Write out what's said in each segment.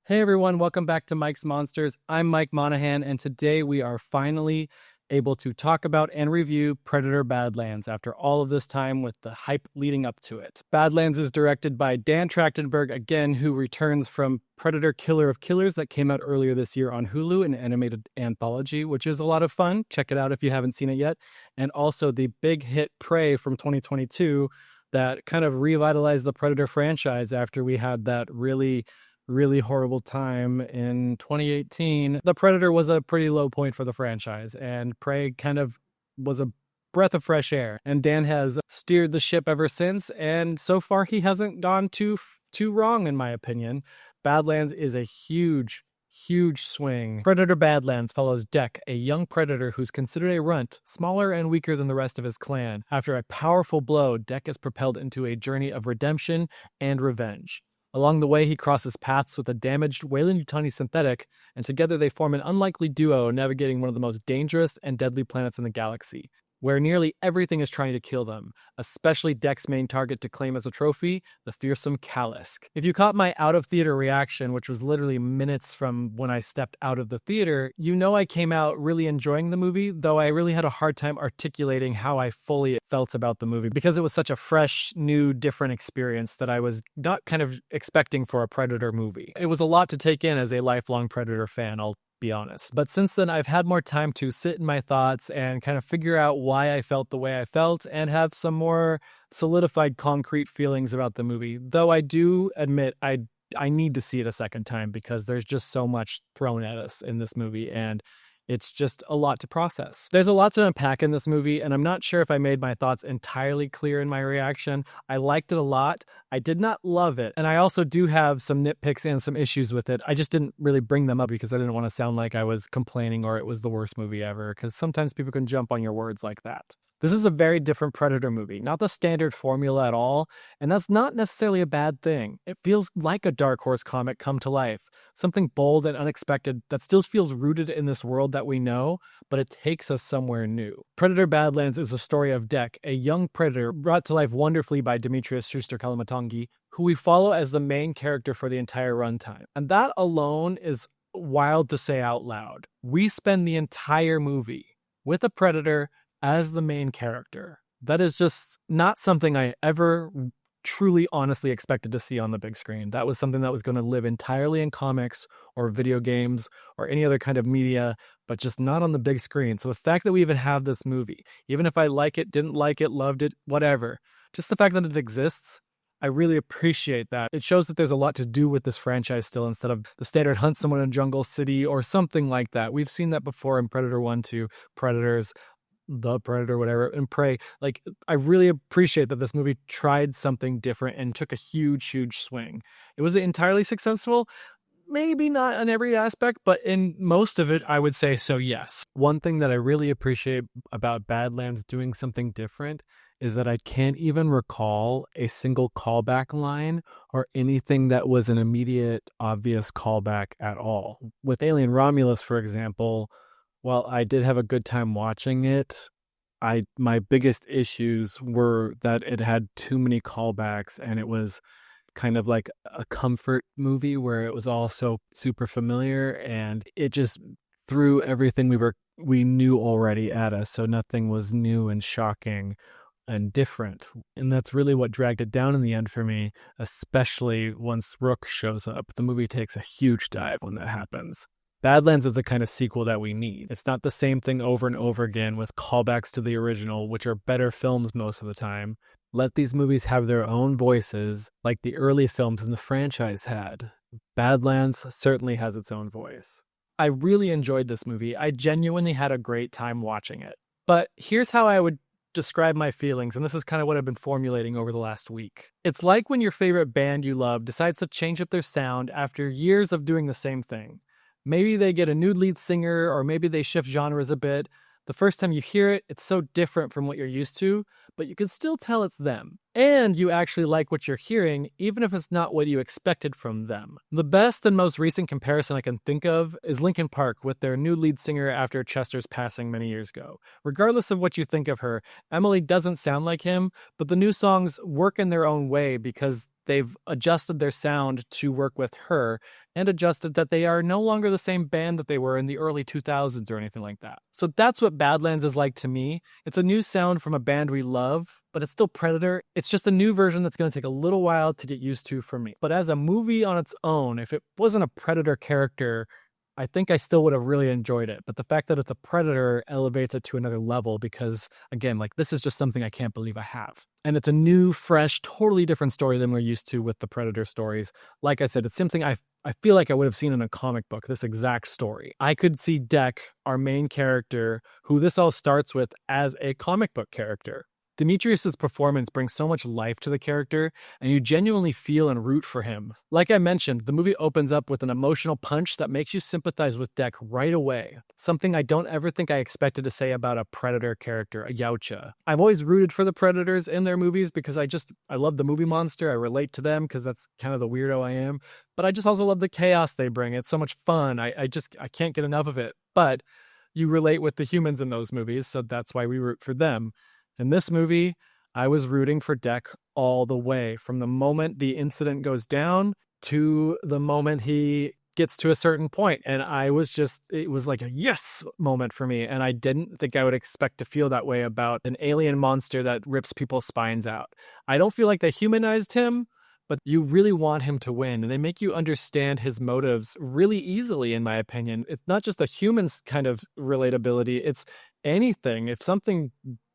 Hey everyone, welcome back to Mike's Monsters. I'm Mike Monahan, and today we are finally able to talk about and review Predator Badlands after all of this time with the hype leading up to it. Badlands is directed by Dan Trachtenberg, again, who returns from Predator Killer of Killers that came out earlier this year on Hulu, an animated anthology, which is a lot of fun. Check it out if you haven't seen it yet. And also the big hit Prey from 2022 that kind of revitalized the Predator franchise after we had that really horrible time in 2018. The Predator was a pretty low point for the franchise, and Prey kind of was a breath of fresh air. And Dan has steered the ship ever since, and so far he hasn't gone too wrong, in my opinion. Badlands is a huge swing. Predator Badlands follows Deck, a young predator who's considered a runt, smaller and weaker than the rest of his clan. After a powerful blow, Deck is propelled into a journey of redemption and revenge. Along the way, he crosses paths with a damaged Weyland Yutani synthetic, and together they form an unlikely duo navigating one of the most dangerous and deadly planets in the galaxy, where nearly everything is trying to kill them, especially Deck's main target to claim as a trophy, the fearsome Kallisk. If you caught my out-of-theater reaction, which was literally minutes from when I stepped out of the theater, you know I came out really enjoying the movie, though I really had a hard time articulating how I fully felt about the movie, because it was such a fresh, new, different experience that I was not kind of expecting for a Predator movie. It was a lot to take in as a lifelong Predator fan, I'll be honest. But since then, I've had more time to sit in my thoughts and kind of figure out why I felt the way I felt and have some more solidified, concrete feelings about the movie. Though I do admit I need to see it a second time because there's just so much thrown at us in this movie, and it's just a lot to process. There's a lot to unpack in this movie, and I'm not sure if I made my thoughts entirely clear in my reaction. I liked it a lot. I did not love it, and I also do have some nitpicks and some issues with it. I just didn't really bring them up because I didn't want to sound like I was complaining or it was the worst movie ever, because sometimes people can jump on your words like that. This is a very different Predator movie, not the standard formula at all, and that's not necessarily a bad thing. It feels like a Dark Horse comic come to life, something bold and unexpected that still feels rooted in this world that we know, but it takes us somewhere new. Predator Badlands is a story of Deck, a young predator brought to life wonderfully by Dimitrius Koloamatangi, who we follow as the main character for the entire runtime. And that alone is wild to say out loud. We spend the entire movie with a predator as the main character. That is just not something I ever truly honestly expected to see on the big screen. That was something that was going to live entirely in comics or video games or any other kind of media, but just not on the big screen. So the fact that we even have this movie, even if I like it, didn't like it, loved it, whatever, just the fact that it exists, I really appreciate that. It shows that there's a lot to do with this franchise still, instead of the standard hunt someone in Jungle City or something like that. We've seen that before in Predator 1, 2, Predators, the Predator, whatever, and Prey. Like, I really appreciate that this movie tried something different and took a huge swing. It was entirely successful. Maybe not in every aspect, but in most of it, I would say so, yes. One thing that I really appreciate about Badlands doing something different is that I can't even recall a single callback line or anything that was an immediate, obvious callback at all. With Alien Romulus, for example, while I did have a good time watching it, my biggest issues were that it had too many callbacks, and it was kind of like a comfort movie where it was all so super familiar, and it just threw everything we knew already at us, so nothing was new and shocking and different. And that's really what dragged it down in the end for me, especially once Rook shows up. The movie takes a huge dive when that happens. Badlands is the kind of sequel that we need. It's not the same thing over and over again with callbacks to the original, which are better films most of the time. Let these movies have their own voices, like the early films in the franchise had. Badlands certainly has its own voice. I really enjoyed this movie. I genuinely had a great time watching it. But here's how I would describe my feelings, and this is kind of what I've been formulating over the last week. It's like when your favorite band you love decides to change up their sound after years of doing the same thing. Maybe they get a new lead singer, or maybe they shift genres a bit. The first time you hear it, it's so different from what you're used to, but you can still tell it's them. And you actually like what you're hearing, even if it's not what you expected from them. The best and most recent comparison I can think of is Linkin Park with their new lead singer after Chester's passing many years ago. Regardless of what you think of her, Emily doesn't sound like him, but the new songs work in their own way because they've adjusted their sound to work with her and adjusted that they are no longer the same band that they were in the early 2000s or anything like that. So that's what Badlands is like to me. It's a new sound from a band we love, but it's still Predator. It's just a new version that's going to take a little while to get used to for me. But as a movie on its own, if it wasn't a Predator character, I think I still would have really enjoyed it. But the fact that it's a Predator elevates it to another level because, again, like this is just something I can't believe I have. And it's a new, fresh, totally different story than we're used to with the Predator stories. Like I said, it's something I feel like I would have seen in a comic book, this exact story. I could see Deck, our main character, who this all starts with, as a comic book character. Dimitrius's performance brings so much life to the character, and you genuinely feel and root for him. Like I mentioned, the movie opens up with an emotional punch that makes you sympathize with Deck right away. Something I don't ever think I expected to say about a Predator character, a Yautja. I've always rooted for the Predators in their movies because I love the movie monster. I relate to them because that's kind of the weirdo I am. But I just also love the chaos they bring. It's so much fun. I can't get enough of it. But you relate with the humans in those movies, so that's why we root for them. In this movie, I was rooting for Deck all the way, from the moment the incident goes down to the moment he gets to a certain point. And it was like a yes moment for me. And I didn't think I would expect to feel that way about an alien monster that rips people's spines out. I don't feel like they humanized him, but you really want him to win. And they make you understand his motives really easily, in my opinion. It's not just a human's kind of relatability. It's anything. If something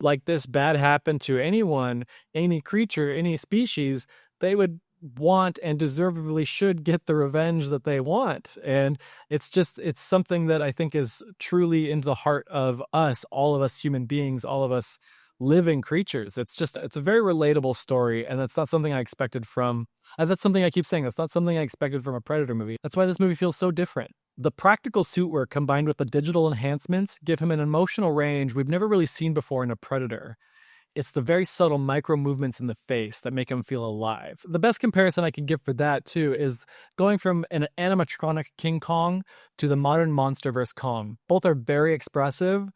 like this bad happened to anyone, any creature, any species, they would want and deservedly should get the revenge that they want. And it's something that I think is truly into the heart of us, all of us human beings, all of us living creatures. It's a very relatable story, and that's not something I expected from, that's something I keep saying, that's not something I expected from a Predator movie. That's why this movie feels so different. The practical suit work combined with the digital enhancements give him an emotional range we've never really seen before in a Predator. It's the very subtle micro movements in the face that make him feel alive. The best comparison I can give for that, too, is going from an animatronic King Kong to the modern MonsterVerse Kong. Both are very expressive,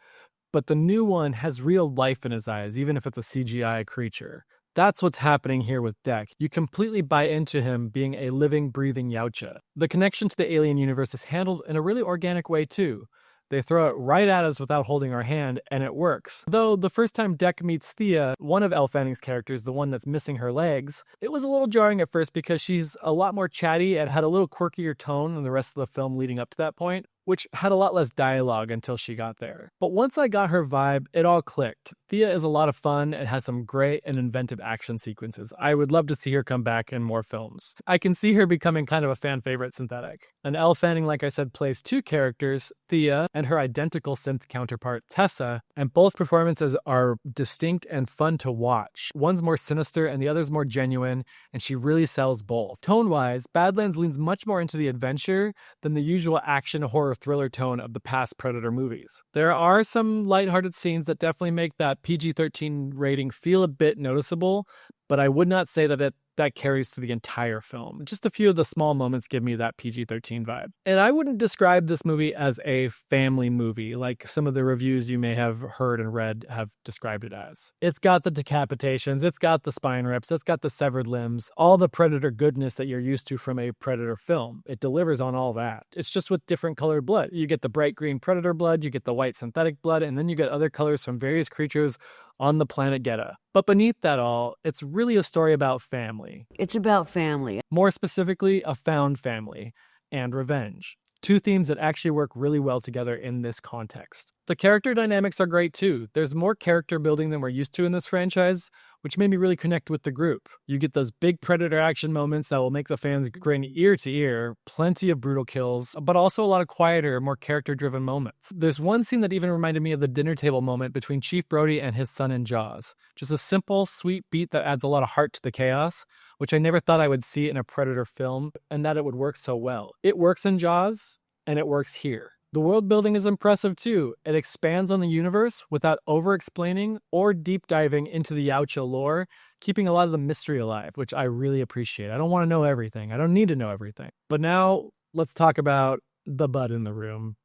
but the new one has real life in his eyes, even if it's a CGI creature. That's what's happening here with Deck. You completely buy into him being a living, breathing Yautja. The connection to the alien universe is handled in a really organic way, too. They throw it right at us without holding our hand, and it works. Though the first time Deck meets Thia, one of Elle Fanning's characters, the one that's missing her legs, it was a little jarring at first because she's a lot more chatty and had a little quirkier tone than the rest of the film leading up to that point, which had a lot less dialogue until she got there. But once I got her vibe, it all clicked. Thia is a lot of fun and has some great and inventive action sequences. I would love to see her come back in more films. I can see her becoming kind of a fan favorite synthetic. And Elle Fanning, like I said, plays two characters, Thia and her identical synth counterpart, Tessa, and both performances are distinct and fun to watch. One's more sinister and the other's more genuine, and she really sells both. Tone-wise, Badlands leans much more into the adventure than the usual action horror thriller tone of the past Predator movies. There are some lighthearted scenes that definitely make that PG-13 rating feel a bit noticeable, but I would not say that that carries through the entire film. Just a few of the small moments give me that PG-13 vibe. And I wouldn't describe this movie as a family movie like some of the reviews you may have heard and read have described it as. It's got the decapitations, it's got the spine rips, it's got the severed limbs, all the Predator goodness that you're used to from a Predator film. It delivers on all that. It's just with different colored blood. You get the bright green Predator blood, you get the white synthetic blood, and then you get other colors from various creatures on the planet Geta. But beneath that all, it's really a story about family. It's about family. More specifically, a found family and revenge. Two themes that actually work really well together in this context. The character dynamics are great too. There's more character building than we're used to in this franchise, which made me really connect with the group. You get those big Predator action moments that will make the fans grin ear to ear, plenty of brutal kills, but also a lot of quieter, more character-driven moments. There's one scene that even reminded me of the dinner table moment between Chief Brody and his son in Jaws. Just a simple, sweet beat that adds a lot of heart to the chaos, which I never thought I would see in a Predator film, and that it would work so well. It works in Jaws, and it works here. The world building is impressive too. It expands on the universe without over-explaining or deep diving into the Yautja lore, keeping a lot of the mystery alive, which I really appreciate. I don't want to know everything. I don't need to know everything. But now let's talk about the bud in the room.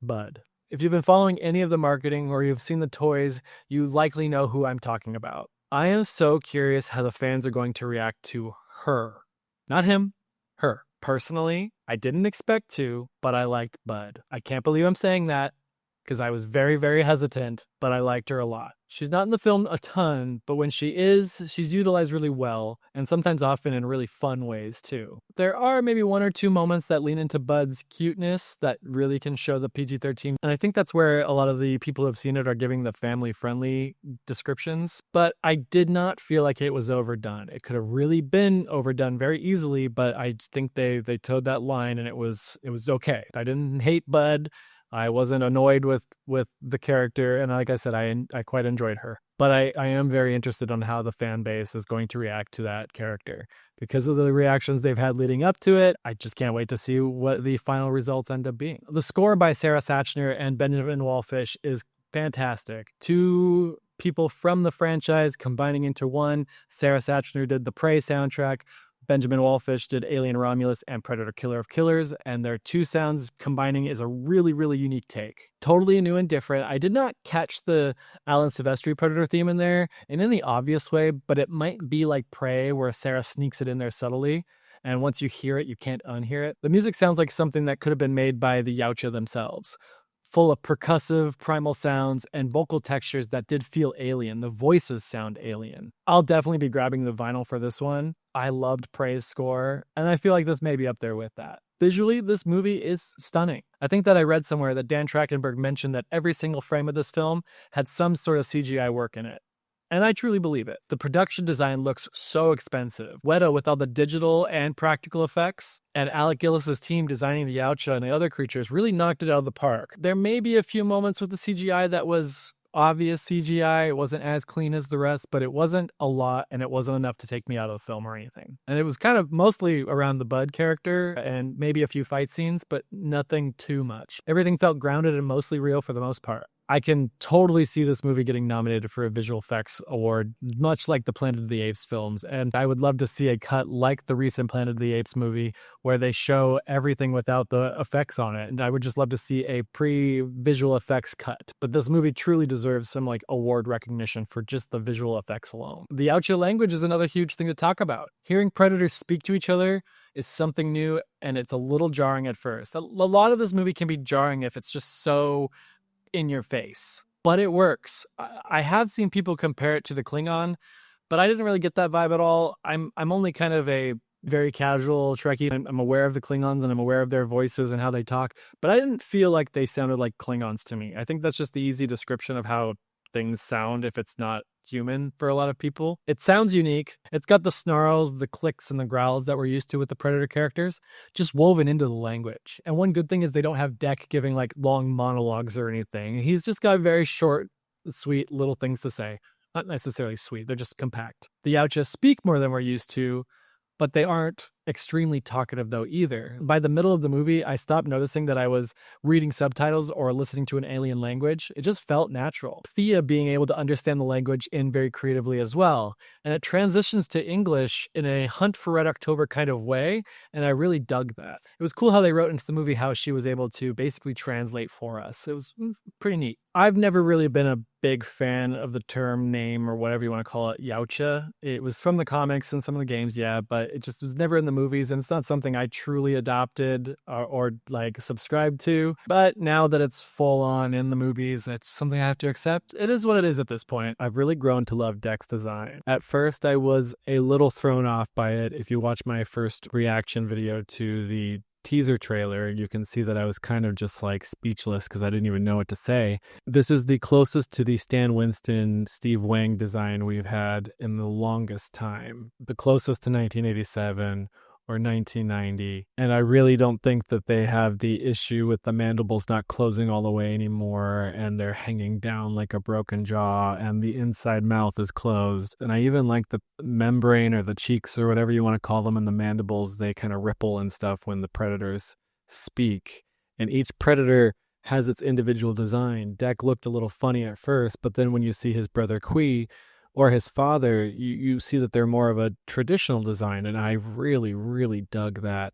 Bud. If you've been following any of the marketing or you've seen the toys, you likely know who I'm talking about. I am so curious how the fans are going to react to her. Not him, her. Personally, I didn't expect to, but I liked Bud. I can't believe I'm saying that because I was very, very hesitant, but I liked her a lot. She's not in the film a ton, but when she is, she's utilized really well, and sometimes often in really fun ways too. There are maybe one or two moments that lean into Bud's cuteness that really can show the PG-13, and I think that's where a lot of the people who have seen it are giving the family-friendly descriptions, but I did not feel like it was overdone. It could have really been overdone very easily, but I think they towed that line, and it was okay. I didn't hate Bud. I wasn't annoyed with the character, and like I said, I quite enjoyed her. But I am very interested on how the fan base is going to react to that character. Because of the reactions they've had leading up to it, I just can't wait to see what the final results end up being. The score by Sarah Sachner and Benjamin Wallfisch is fantastic. Two people from the franchise combining into one. Sarah Sachner did the Prey soundtrack. Benjamin Wallfisch did Alien Romulus and Predator Killer of Killers, and their two sounds combining is a really, really unique take. Totally new and different. I did not catch the Alan Silvestri Predator theme in there in any obvious way, but it might be like Prey, where Sarah sneaks it in there subtly, and once you hear it, you can't unhear it. The music sounds like something that could have been made by the Yautja themselves. Full of percussive, primal sounds and vocal textures that did feel alien. The voices sound alien. I'll definitely be grabbing the vinyl for this one. I loved Prey's score, and I feel like this may be up there with that. Visually, this movie is stunning. I think that I read somewhere that Dan Trachtenberg mentioned that every single frame of this film had some sort of CGI work in it. And I truly believe it. The production design looks so expensive. Weta with all the digital and practical effects, and Alec Gillis's team designing the Yautja and the other creatures really knocked it out of the park. There may be a few moments with the CGI that was obvious CGI. It wasn't as clean as the rest, but it wasn't a lot, and it wasn't enough to take me out of the film or anything. And it was kind of mostly around the Bud character and maybe a few fight scenes, but nothing too much. Everything felt grounded and mostly real for the most part. I can totally see this movie getting nominated for a visual effects award, much like the Planet of the Apes films. And I would love to see a cut like the recent Planet of the Apes movie where they show everything without the effects on it. And I would just love to see a pre-visual effects cut. But this movie truly deserves some like award recognition for just the visual effects alone. The Yautja language is another huge thing to talk about. Hearing predators speak to each other is something new, and it's a little jarring at first. A lot of this movie can be jarring if it's just so in your face, but it works. I have seen people compare it to the Klingon, but I didn't really get that vibe at all. I'm only kind of a very casual Trekkie. I'm aware of the Klingons and I'm aware of their voices and how they talk, but I didn't feel like they sounded like Klingons to me. I think that's just the easy description of how things sound if it's not human for a lot of people. It sounds unique. It's got the snarls, the clicks, and the growls that we're used to with the Predator characters, just woven into the language. And one good thing is they don't have Dek giving like long monologues or anything. He's just got very short, sweet little things to say. Not necessarily sweet, they're just compact. The Yautja speak more than we're used to, but they aren't extremely talkative though either. By the middle of the movie, I stopped noticing that I was reading subtitles or listening to an alien language. It just felt natural. Thia being able to understand the language in very creatively as well. And it transitions to English in a Hunt for Red October kind of way, and I really dug that. It was cool how they wrote into the movie how she was able to basically translate for us. It was pretty neat. I've never really been a big fan of the term, name, or whatever you want to call it, Yautja. It was from the comics and some of the games, yeah, but it just was never in the movies, and it's not something I truly adopted or like subscribed to. But now that it's full on in the movies, it's something I have to accept. It is what it is at this point. I've really grown to love Dek's design. At first, I was a little thrown off by it. If you watch my first reaction video to the teaser trailer, you can see that I was kind of just like speechless because I didn't even know what to say. This is the closest to the Stan Winston, Steve Wang design we've had in the longest time. The closest to 1987 or 1990. And I really don't think that they have the issue with the mandibles not closing all the way anymore and they're hanging down like a broken jaw and the inside mouth is closed. And I even like the membrane or the cheeks or whatever you want to call them in the mandibles. They kind of ripple and stuff when the predators speak. And each predator has its individual design. Dek looked a little funny at first, but then when you see his brother Kui or his father, you see that they're more of a traditional design. And I really, really dug that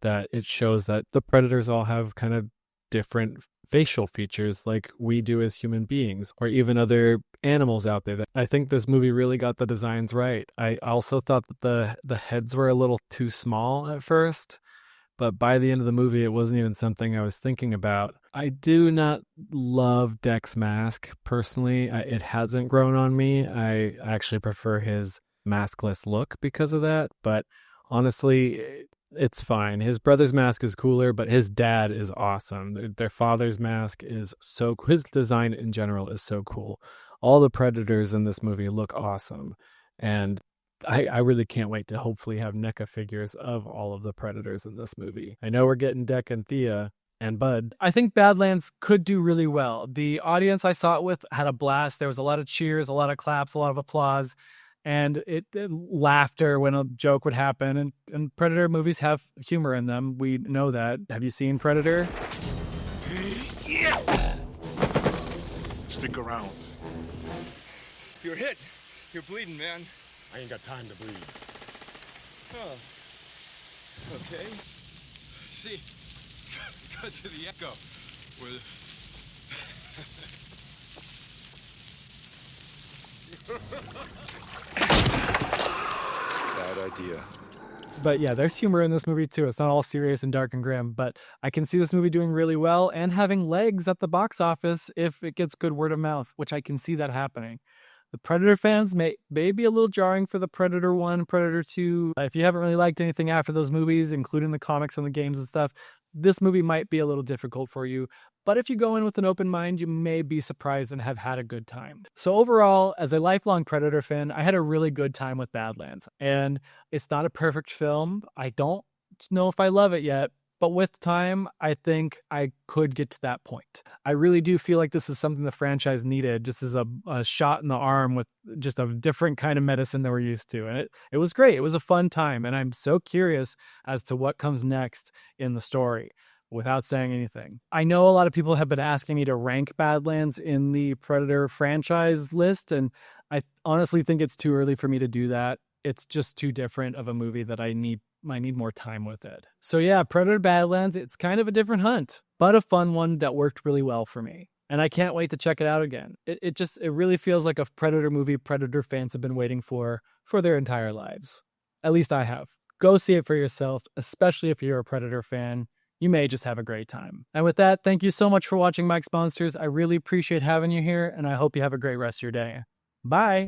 it shows that the predators all have kind of different facial features like we do as human beings, or even other animals out there. I think this movie really got the designs right. I also thought that the heads were a little too small at first, but by the end of the movie, it wasn't even something I was thinking about. I do not love Deck's mask, personally. It hasn't grown on me. I actually prefer his maskless look because of that, but honestly, it's fine. His brother's mask is cooler, but his dad is awesome. Their father's mask is so... His design in general is so cool. All the Predators in this movie look awesome, and I really can't wait to hopefully have NECA figures of all of the Predators in this movie. I know we're getting Deck and Thea and Bud. I think Badlands could do really well. The audience I saw it with had a blast. There was a lot of cheers, a lot of claps, a lot of applause, and laughter when a joke would happen. And Predator movies have humor in them. We know that. Have you seen Predator? Yeah. Stick around. You're hit. You're bleeding, man. I ain't got time to bleed. Oh. Okay. See, it's because of the echo. Bad idea. But yeah, there's humor in this movie too. It's not all serious and dark and grim, but I can see this movie doing really well and having legs at the box office if it gets good word of mouth, which I can see that happening. The Predator fans may be a little jarring for the Predator 1, Predator 2. If you haven't really liked anything after those movies, including the comics and the games and stuff, this movie might be a little difficult for you. But if you go in with an open mind, you may be surprised and have had a good time. So overall, as a lifelong Predator fan, I had a really good time with Badlands. And it's not a perfect film. I don't know if I love it yet, but with time, I think I could get to that point. I really do feel like this is something the franchise needed, just as a shot in the arm with just a different kind of medicine that we're used to. And it was great. It was a fun time. And I'm so curious as to what comes next in the story without saying anything. I know a lot of people have been asking me to rank Badlands in the Predator franchise list, and I honestly think it's too early for me to do that. It's just too different of a movie that I need more time with it. So yeah, Predator Badlands, it's kind of a different hunt, but a fun one that worked really well for me. And I can't wait to check it out again. It really feels like a Predator movie Predator fans have been waiting for their entire lives. At least I have. Go see it for yourself, especially if you're a Predator fan. You may just have a great time. And with that, thank you so much for watching Mike's Monsters. I really appreciate having you here, and I hope you have a great rest of your day. Bye!